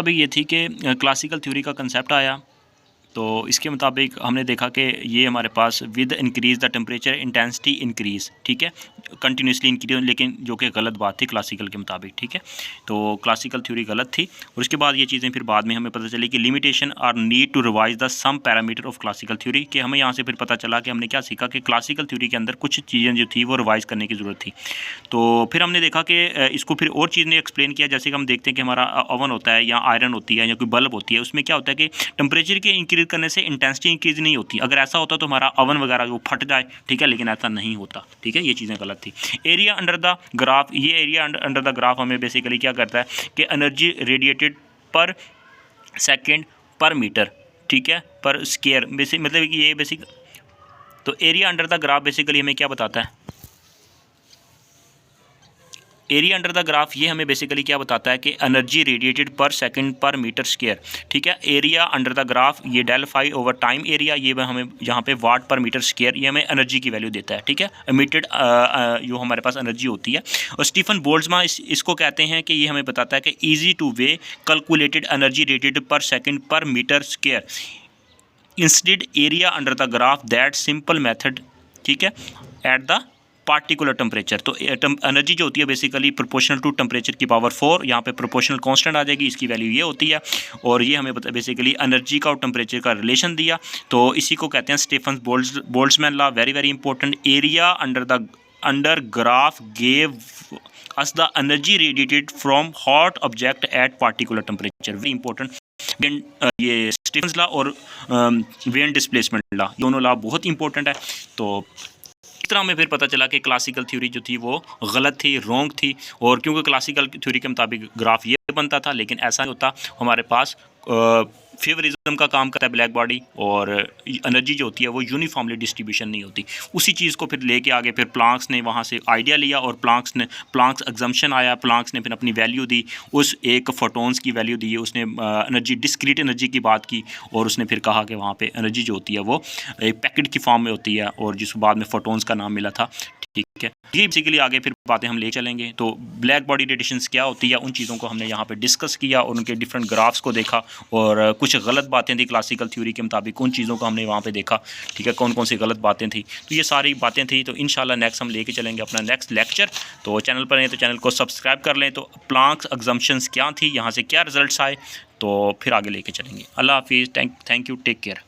मुताबिक ये थी कि क्लासिकल थ्योरी का कंसेप्ट आया, तो इसके मुताबिक हमने देखा कि ये हमारे पास with increase the temperature intensity increase, ठीक है, कंटिन्यूसली इंक्रीज, लेकिन जो कि गलत बात थी क्लासिकल के मुताबिक, ठीक है। तो क्लासिकल थ्योरी गलत थी। और उसके बाद ये चीज़ें फिर बाद में हमें पता चली कि limitation are need to revise the some parameter of classical theory, कि हमें यहाँ से फिर पता चला कि हमने क्या सीखा कि क्लासिकल थ्योरी के अंदर कुछ चीज़ें जो थी वो रिवाइज़ करने की ज़रूरत थी। तो फिर हमने देखा कि इसको फिर और चीज़ ने एक्सप्लेन किया, जैसे कि हम देखते हैं कि हमारा ओवन होता है या आयरन होती है या कोई बल्ब होती है, उसमें क्या होता है कि टेम्परेचर के इंक्रीज करने से इंटेंसिटी इंक्रीज नहीं होती। अगर ऐसा होता तो हमारा ओवन वगैरह वो फट जाए, ठीक है, लेकिन ऐसा नहीं होता, ठीक है। ये चीज़ें गलत थी। एरिया अंडर द ग्राफ, ये एरिया अंडर द ग्राफ हमें बेसिकली क्या करता है कि energy radiated per second per metre, ठीक है, पर स्क्वायर, बेसिक मतलब कि ये बेसिक। तो area under the graph basically हमें क्या बताता है, एरिया अंडर द ग्राफ ये हमें बेसिकली क्या बताता है कि energy radiated per second per metre square, ठीक है। एरिया अंडर द ग्राफ ये del phi over time area, ये हमें यहाँ पे वाट पर मीटर स्क्वायर, ये हमें एनर्जी की वैल्यू देता है, ठीक है, एमिटेड जो हमारे पास एनर्जी होती है। और स्टीफन बोल्ट्जमान इसको कहते हैं कि ये हमें बताता है कि easy to way calculated energy radiated per second per metre square instead area under the graph that simple method, ठीक है, एट द पार्टिकुलर टेम्परेचर। तो एनर्जी जो होती है बेसिकली प्रोपोर्शनल टू टेम्परेचर की पावर 4, यहाँ पे प्रोपोर्शनल कांस्टेंट आ जाएगी, इसकी वैल्यू ये होती है। और ये हमें बेसिकली एनर्जी का और टेम्परेचर का रिलेशन दिया, तो इसी को कहते हैं Stefan Boltzmann law. Very very important. Area under graph gave us the energy radiated from hot object at particular temperature. Very important. ये स्टीफन्स लॉ और वेन डिस्प्लेसमेंट लॉ, दोनों लॉ बहुत इंपॉर्टेंट है। तो इस तरह हमें फिर पता चला कि क्लासिकल थ्योरी जो थी वो गलत थी, रॉन्ग थी। और क्योंकि क्लासिकल थ्योरी के मुताबिक ग्राफ ये बनता था, लेकिन ऐसा नहीं होता। हमारे पास फेवरिज्म का काम करता है ब्लैक बॉडी, और एनर्जी जो होती है वो यूनिफॉर्मली डिस्ट्रीब्यूशन नहीं होती। उसी चीज़ को फिर लेके आगे फिर प्लांक्स ने वहाँ से आइडिया लिया, और प्लांक्स एग्जम्पशन आया, प्लांक्स ने फिर अपनी वैल्यू दी, उस एक फोटोन्स की वैल्यू दी, उसने एनर्जी डिस्क्रीट एनर्जी की बात की, और उसने फिर कहा कि वहाँ पे एनर्जी जो होती है वो एक पैकेट की फॉर्म में होती है, और जिसको बाद में फोटोन्स का नाम मिला था, ठीक है। ये बेसिकली आगे फिर बातें हम ले चलेंगे। तो ब्लैक बॉडी रेडिएशंस क्या होती है, उन चीज़ों को हमने यहाँ पे डिस्कस किया, और उनके डिफरेंट ग्राफ्स को देखा, और कुछ गलत बातें थी क्लासिकल थ्योरी के मुताबिक, उन चीज़ों को हमने वहाँ पे देखा, ठीक है, कौन कौन सी गलत बातें थी। तो ये सारी बातें थी। तो इंशाल्लाह नेक्स्ट हम लेके चलेंगे अपना नेक्स्ट लेक्चर। तो चैनल पर हैं तो चैनल को सब्सक्राइब कर लें। तो प्लांक्स एग्जम्पशंस क्या थी, यहाँ से क्या रिजल्ट्स आए, तो फिर आगे लेके चलेंगे। अल्लाह हाफिज़, थैंक यू, टेक केयर।